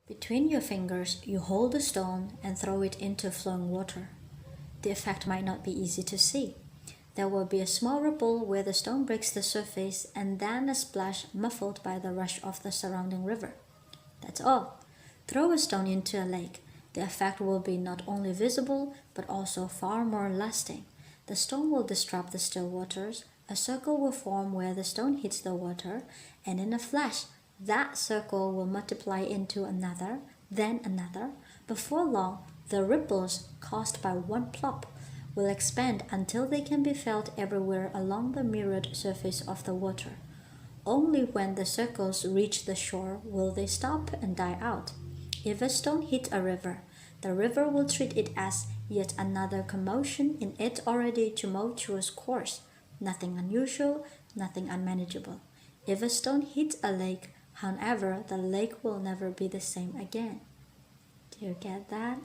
Between your fingers, you hold the stone and throw it into flowing water. The effect might not be easy to see. There will be a small ripple where the stone breaks the surface and then a splash muffled by the rush of the surrounding river. That's all. Throw a stone into a lake. The effect will be not only visible but also far more lasting. The stone will disrupt the still waters, a circle will form where the stone hits the water, and in a flash, that circle will multiply into another, then another. Before long, the ripples caused by one plop will expand until they can be felt everywhere along the mirrored surface of the water. Only when the circles reach the shore will they stop and die out. If a stone hits a river, the river will treat it as yet another commotion in its already tumultuous course. Nothing unusual, nothing unmanageable. If a stone hits a lake, however, the lake will never be the same again. Do you get that?